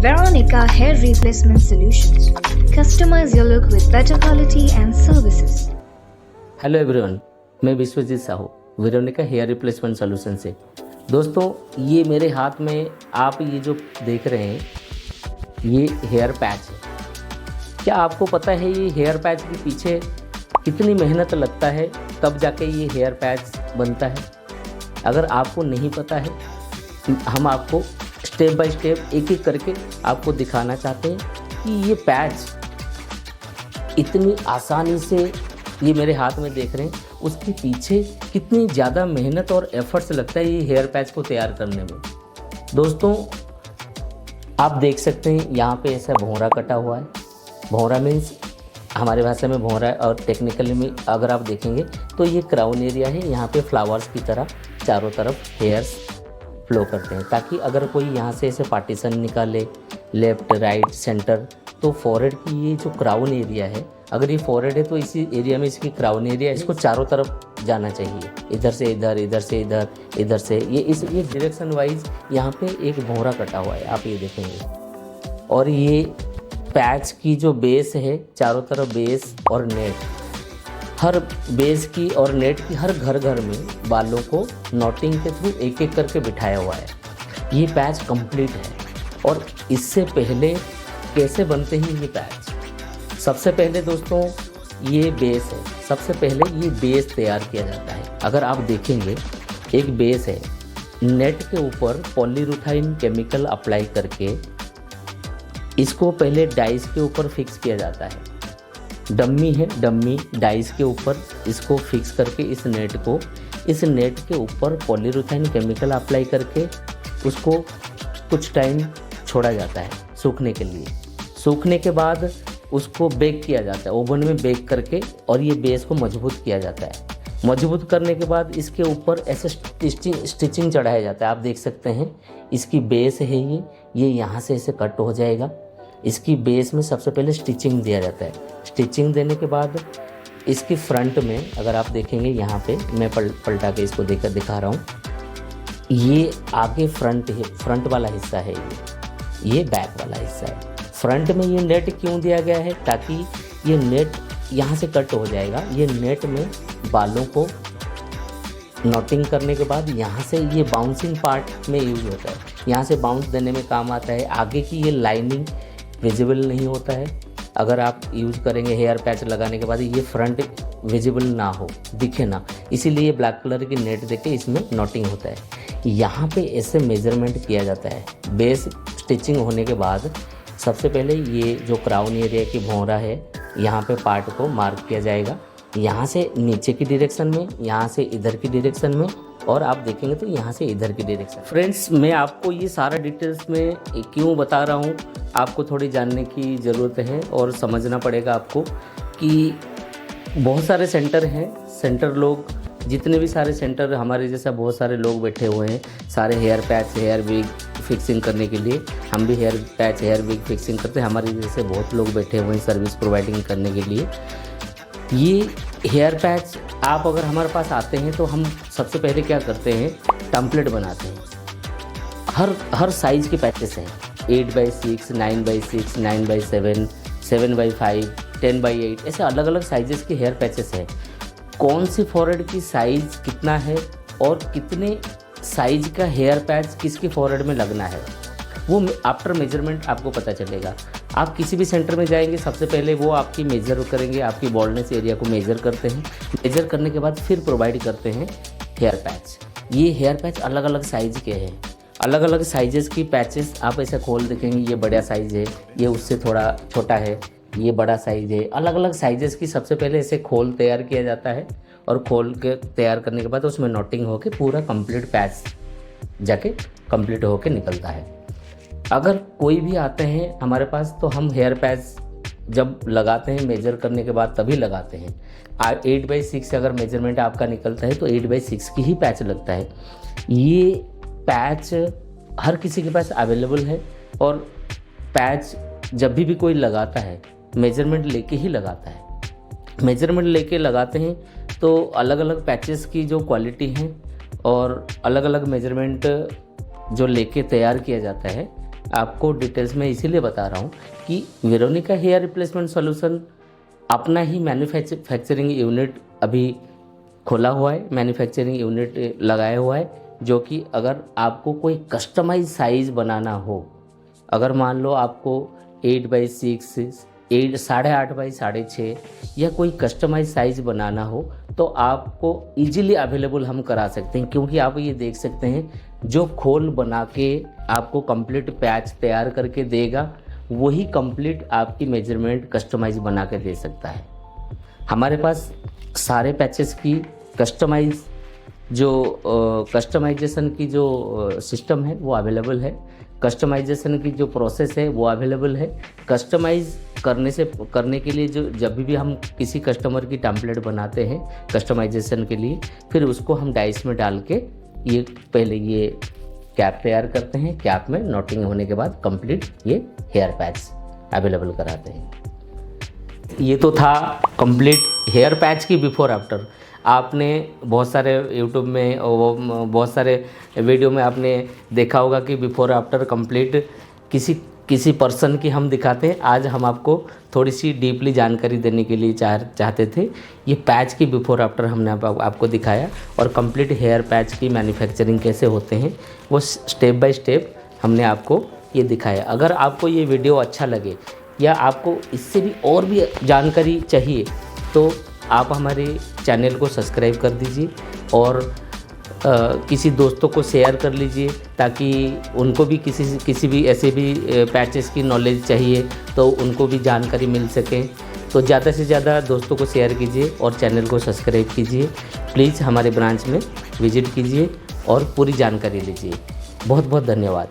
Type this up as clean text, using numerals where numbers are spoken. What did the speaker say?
Veronica Hair Replacement Solutions. Customize your look with better quality and services. Hello everyone, मैं Vishwajeet Sahu Veronica hair replacement solution से। दोस्तों, ये मेरे हाथ में आप ये जो देख रहे हैं ये हेयर पैच है। क्या आपको पता है ये हेयर पैच के पीछे कितनी मेहनत लगता है तब जाके ये हेयर पैच बनता है? अगर आपको नहीं पता है, हम आपको स्टेप बाय स्टेप एक एक करके आपको दिखाना चाहते हैं कि ये पैच इतनी आसानी से ये मेरे हाथ में देख रहे हैं, उसके पीछे कितनी ज़्यादा मेहनत और एफर्ट्स लगता है ये हेयर पैच को तैयार करने में। दोस्तों, आप देख सकते हैं यहाँ पे ऐसा भौंरा कटा हुआ है। भौंरा मीन्स हमारे भाषा में भौंरा है, और टेक्निकली में अगर आप देखेंगे तो ये क्राउन एरिया है। यहाँ पे फ्लावर्स की तरह चारों तरफ हेयर्स फ्लो करते हैं, ताकि अगर कोई यहाँ से ऐसे पार्टीशन निकाले लेफ़्ट राइट सेंटर, तो फॉरहेड की ये जो क्राउन एरिया है, अगर ये फॉरहेड है तो इसी एरिया में इसकी क्राउन एरिया, इसको चारों तरफ जाना चाहिए। इधर से इधर, इधर से इधर, इधर से ये डायरेक्शन वाइज यहाँ पे एक भौंरा कटा हुआ है, आप ये देखेंगे। और ये पैच की जो बेस है, चारों तरफ बेस और नेट, हर बेस की और नेट की हर घर में बालों को नॉटिंग के थ्रू एक एक करके बिठाया हुआ है। ये पैच कंप्लीट है। और इससे पहले कैसे बनते हैं ये पैच? सबसे पहले दोस्तों ये बेस है। सबसे पहले ये बेस तैयार किया जाता है। अगर आप देखेंगे एक बेस है, नेट के ऊपर पॉलीयूरेथाइन केमिकल अप्लाई करके इसको पहले डाइस के ऊपर फिक्स किया जाता है। डम्मी है, डम्मी डाइस के ऊपर इसको फिक्स करके इस नेट के ऊपर पॉलीयूरेथाइन केमिकल अप्लाई करके उसको कुछ टाइम छोड़ा जाता है सूखने के लिए। सूखने के बाद उसको बेक किया जाता है ओवन में बेक करके, और ये बेस को मजबूत किया जाता है। मजबूत करने के बाद इसके ऊपर ऐसे स्टिचिंग चढ़ाया जाता है। आप देख सकते हैं इसकी बेस है ये यहाँ से ऐसे कट हो जाएगा। इसकी बेस में सबसे पहले स्टिचिंग दिया जाता है। स्टिचिंग देने के बाद इसकी फ्रंट में अगर आप देखेंगे, यहाँ पे मैं पलटा के इसको दिखा रहा हूँ, ये आगे फ्रंट वाला हिस्सा है, ये बैक वाला हिस्सा है। फ्रंट में ये नेट क्यों दिया गया है? ताकि ये नेट यहाँ से कट हो जाएगा। ये नेट में बालों को नॉटिंग करने के बाद यहाँ से ये बाउंसिंग पार्ट में यूज होता है, यहाँ से बाउंस देने में काम आता है। आगे की ये लाइनिंग विजिबल नहीं होता है। अगर आप यूज करेंगे हेयर पैच लगाने के बाद ये फ्रंट विजिबल ना हो, दिखे ना, इसीलिए ब्लैक कलर की नेट देके इसमें नॉटिंग होता है। यहाँ पे ऐसे मेजरमेंट किया जाता है। बेस स्टिचिंग होने के बाद सबसे पहले ये जो क्राउन एरिया की भौंरा है, यहाँ पे पार्ट को मार्क किया जाएगा, यहाँ से नीचे की डायरेक्शन में, यहाँ से इधर की डायरेक्शन में, और आप देखेंगे तो यहाँ से इधर की डायरेक्शन। फ्रेंड्स, मैं आपको ये सारा डिटेल्स में क्यों बता रहा हूँ, आपको थोड़ी जानने की ज़रूरत है और समझना पड़ेगा आपको कि बहुत सारे सेंटर हैं। सेंटर लोग, जितने भी सारे सेंटर हमारे जैसा बहुत सारे लोग बैठे हुए हैं, सारे hair patch hair wig fixing करने के लिए। हम भी hair patch hair wig fixing करते हैं। हमारे जैसे बहुत लोग बैठे हुए हैं सर्विस प्रोवाइडिंग करने के लिए। ये हेयर पैच आप अगर हमारे पास आते हैं तो हम सबसे पहले क्या करते हैं, टम्पलेट बनाते हैं। हर साइज़ के पैचेस हैं, 8x6, 9x6, 9x7, 7x5, 10x8, ऐसे अलग अलग साइजेस के हेयर पैचेस हैं। कौन सी फॉरहेड की साइज़ कितना है और कितने साइज का हेयर पैच किसकी फॉरहेड में लगना है, वो आफ्टर मेजरमेंट आपको पता चलेगा। आप किसी भी सेंटर में जाएंगे, सबसे पहले वो आपकी मेजर करेंगे, आपकी बॉल्डनेस एरिया को मेजर करते हैं। मेजर करने के बाद फिर प्रोवाइड करते हैं हेयर पैच। ये हेयर पैच अलग अलग साइज़ के हैं। अलग अलग साइजेस की पैचेस आप ऐसे खोल देखेंगे, ये बड़ा साइज़ है, ये उससे थोड़ा छोटा है, ये बड़ा साइज़ है। अलग अलग साइजेस की सबसे पहले ऐसे खोल तैयार किया जाता है, और खोल के तैयार करने के बाद उसमें नोटिंग होके पूरा कंप्लीट पैच जाके कंप्लीट होके निकलता है। अगर कोई भी आते हैं हमारे पास तो हम हेयर पैच जब लगाते हैं मेजर करने के बाद तभी लगाते हैं। 8x6 अगर मेजरमेंट आपका निकलता है तो 8x6 की ही पैच लगता है। ये पैच हर किसी के पास अवेलेबल है, और पैच जब भी कोई लगाता है मेजरमेंट लेके ही लगाता है। मेजरमेंट लेके लगाते हैं तो अलग अलग पैचेस की जो क्वालिटी है और अलग अलग मेजरमेंट जो लेके तैयार किया जाता है, आपको डिटेल्स में इसीलिए बता रहा हूँ कि वेरोनिका हेयर रिप्लेसमेंट सॉल्यूशन अपना ही मैन्युफैक्चरिंग यूनिट अभी खोला हुआ है, मैन्युफैक्चरिंग यूनिट लगाया हुआ है, जो कि अगर आपको कोई कस्टमाइज साइज़ बनाना हो, अगर मान लो आपको 8x6, 8.5x6 या कोई कस्टमाइज साइज़ बनाना हो तो आपको इजीली अवेलेबल हम करा सकते हैं, क्योंकि आप ये देख सकते हैं जो खोल बना के आपको कंप्लीट पैच तैयार करके देगा वही कंप्लीट आपकी मेजरमेंट कस्टमाइज बना के दे सकता है। हमारे पास सारे पैचेस की कस्टमाइजेशन की जो सिस्टम है वो अवेलेबल है, कस्टमाइजेशन की जो प्रोसेस है वो अवेलेबल है। कस्टमाइज करने के लिए जब भी हम किसी कस्टमर की टेम्पलेट बनाते हैं कस्टमाइजेशन के लिए, फिर उसको हम डाइस में डाल के पहले ये कैप तैयार करते हैं, कैप में नोटिंग होने के बाद कंप्लीट ये हेयर पैच अवेलेबल कराते हैं। ये तो था कंप्लीट हेयर पैच की बिफोर आफ्टर। आपने बहुत सारे यूट्यूब में और बहुत सारे वीडियो में आपने देखा होगा कि बिफोर आफ्टर कंप्लीट किसी पर्सन की हम दिखाते हैं। आज हम आपको थोड़ी सी डीपली जानकारी देने के लिए चाहते थे। ये पैच की बिफोर आफ्टर हमने आपको दिखाया और कंप्लीट हेयर पैच की मैन्युफैक्चरिंग कैसे होते हैं वो स्टेप बाय स्टेप हमने आपको ये दिखाया। अगर आपको ये वीडियो अच्छा लगे या आपको इससे भी और भी जानकारी चाहिए तो आप हमारे चैनल को सब्सक्राइब कर दीजिए और किसी दोस्तों को शेयर कर लीजिए, ताकि उनको भी किसी भी ऐसे भी पैचेस की नॉलेज चाहिए तो उनको भी जानकारी मिल सके। तो ज़्यादा से ज़्यादा दोस्तों को शेयर कीजिए और चैनल को सब्सक्राइब कीजिए। प्लीज़ हमारे ब्रांच में विजिट कीजिए और पूरी जानकारी लीजिए। बहुत बहुत धन्यवाद।